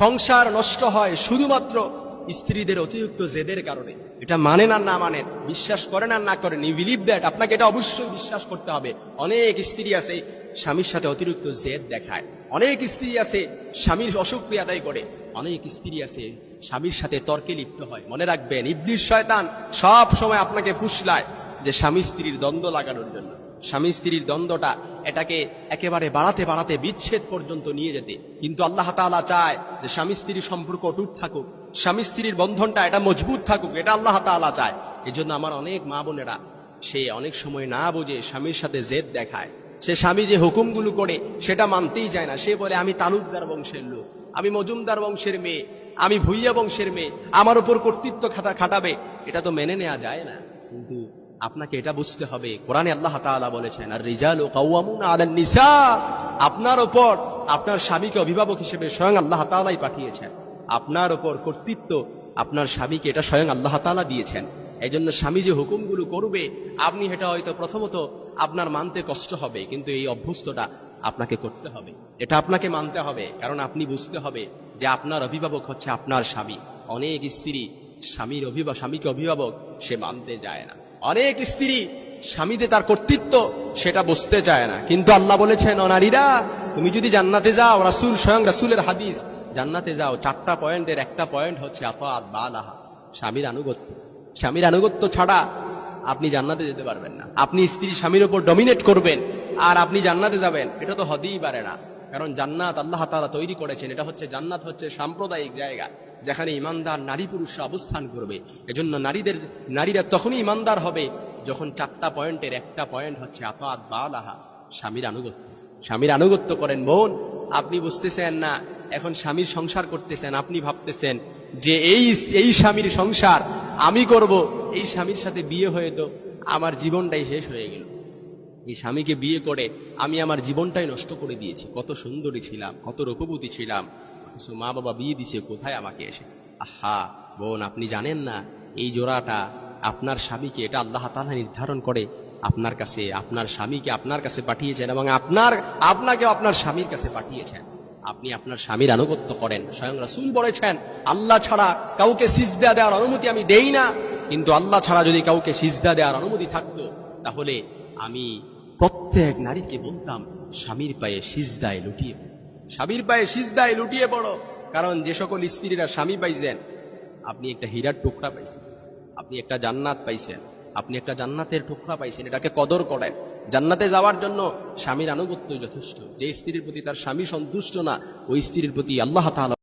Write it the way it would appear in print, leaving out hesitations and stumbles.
সংসার নষ্ট হয় শুধুমাত্র স্ত্রীদের অতিরিক্ত জেদের কারণে। এটা মানেন আর না মানেন, বিশ্বাস করেন আর না করেন, ইউ বিলিভ দ্যাট, আপনাকে এটা অবশ্যই বিশ্বাস করতে হবে। অনেক স্ত্রী আছে স্বামীর সাথে অতিরিক্ত জেদ দেখায়, অনেক স্ত্রী আছে স্বামীর অসুক্রিয়া আদায় করে, অনেক স্ত্রী আছে স্বামীর সাথে তর্কে লিপ্ত হয়। মনে রাখবেন, ইবলিস শয়তান সব সময় আপনাকে ফুসলায় যে স্বামী স্ত্রীর দ্বন্দ্ব লাগানোর জন্য, স্বামী স্ত্রীর দ্বন্দ্বটা এটাকে একেবারে বাড়াতে বাড়াতে বিচ্ছেদ পর্যন্ত নিয়ে যেতে। কিন্তু আল্লাহ তাআলা চায় যে স্বামী স্ত্রীর সম্পর্ক অটুট থাকুক, স্বামী স্ত্রীর বন্ধনটা এটা মজবুত থাকুক, এটা আল্লাহ তাআলা চায়। এই জন্য আমার অনেক মা বোনেরা সে অনেক সময় না বুঝে স্বামীর সাথে জেদ দেখায়। সে স্বামী যে হুকুমগুলো করে সেটা মানতেই যায় না। সে বলে আমি তালুকদার বংশের লোক, আমি মজুমদার বংশের মেয়ে, আমি ভুইয়া বংশের মেয়ে, আমার উপর কর্তৃত্ব খাটাবে। এটা তো মেনে নেওয়া যায় না। কিন্তু আপনাকে এটা বুঝতে হবে, কোরআনে আল্লাহ তাআলা বলেছেন আর রিজালু কাওয়ামুনা আলান নিসা, আপনার উপর আপনার স্বামীকে অভিভাবক হিসেবে স্বয়ং আল্লাহ তাআলাই পাঠিয়েছেন। আপনার উপর কর্তৃত্ব আপনার স্বামীকে এটা স্বয়ং আল্লাহ তাআলা দিয়েছেন। এই জন্য স্বামী যে হুকুমগুলো করবে আপনি এটা হয়তো প্রথমত আপনার মানতে কষ্ট হবে, কিন্তু এই অভ্যস্তটা আপনাকে করতে হবে, এটা আপনাকে মানতে হবে। কারণ আপনি বুঝতে হবে যে আপনার অভিভাবক হচ্ছে আপনার স্বামী। অনেক স্ত্রী স্বামীকে অভিভাবক সে মানতে যায় না। অনেক স্ত্রী স্বামীতে তার কর্তৃত্ব সেটা বুঝতে চায় না। কিন্তু আল্লাহ বলেছেন, ও নারীরা, তুমি যদি জান্নাতে যাও, রাসূল স্বয়ং রাসূলের হাদিস, জান্নাতে যাও 4টা পয়েন্টের একটা পয়েন্ট হচ্ছে আতাআত বালাহা, স্বামীর আনুগত্য। স্বামীর আনুগত্য ছাড়া আপনি জান্নাতে যেতে পারবেন না। আপনি স্ত্রী স্বামীর উপর ডমিনেট করবেন আর আপনি জান্নাতে যাবেন, এটা তো হতেই পারে না। কারণ জান্নাত আল্লাহ তাআলা তৈরি করেছেন, এটা হচ্ছে জান্নাত হচ্ছে সাম্প্রদায়িক জায়গা যেখানে ইমানদার নারী পুরুষরা অবস্থান করবে। এজন্য নারীরা তখনই ইমানদার হবে যখন 4টা পয়েন্টের একটা পয়েন্ট হচ্ছে আতাআত বালাহা, স্বামীর আনুগত্য। স্বামীর আনুগত্য করেন বোন। আপনি বুঝতেছেন না, এখন স্বামীর সংসার করতেছেন, আপনি ভাবতেছেন যে এই স্বামীর সংসার আমি করব, এই স্বামীর সাথে বিয়ে হয়ে তো আমার জীবনটাই শেষ হয়ে গেল। এই স্বামীকে বিয়ে করে আমি আমার জীবনটাই নষ্ট করে দিয়েছি। কত সুন্দরী ছিলাম, কত রূপবতী ছিলাম, অথচ মা বাবা বিয়ে দিছে কোথায় আমাকে এসে। আহা বোন, আপনি জানেন না এই জোড়াটা আপনার স্বামীকে এটা আল্লাহ তাআলা নির্ধারণ করে আপনার কাছে, আপনার স্বামীকে আপনার কাছে পাঠিয়েছেন এবং আপনাকে আপনার স্বামীর কাছে পাঠিয়েছেন। আপনি আপনার স্বামীর আনুগত্য করেন। স্বয়ং রাসূল বলেছেন, আল্লাহ ছাড়া কাউকে সিজদা দেওয়ার অনুমতি আমি দেই না, কিন্তু আল্লাহ ছাড়া যদি কাউকে সিজদা দেওয়ার অনুমতি থাকতো তাহলে আমি প্রত্যেক নারীকে বলতাম স্বামীর পায়ে সিজদায় লুটিয়ে পড়ো, স্বামীর পায়ে সিজদায় লুটিয়ে পড়ো। কারণ যে সকল স্ত্রীরা স্বামী পাইছেন, আপনি একটা হীরার টুকরা পাইছেন, আপনি একটা জান্নাত পাইছেন, আপনি একটা জান্নাতের টুকরা পাইছেন, এটাকে কদর করেন। জান্নাতে যাওয়ার জন্য স্বামীর আনুগত্যই যথেষ্ট। যে স্ত্রীর প্রতি তার স্বামী সন্তুষ্ট না, ওই স্ত্রীর প্রতি আল্লাহ তাআলা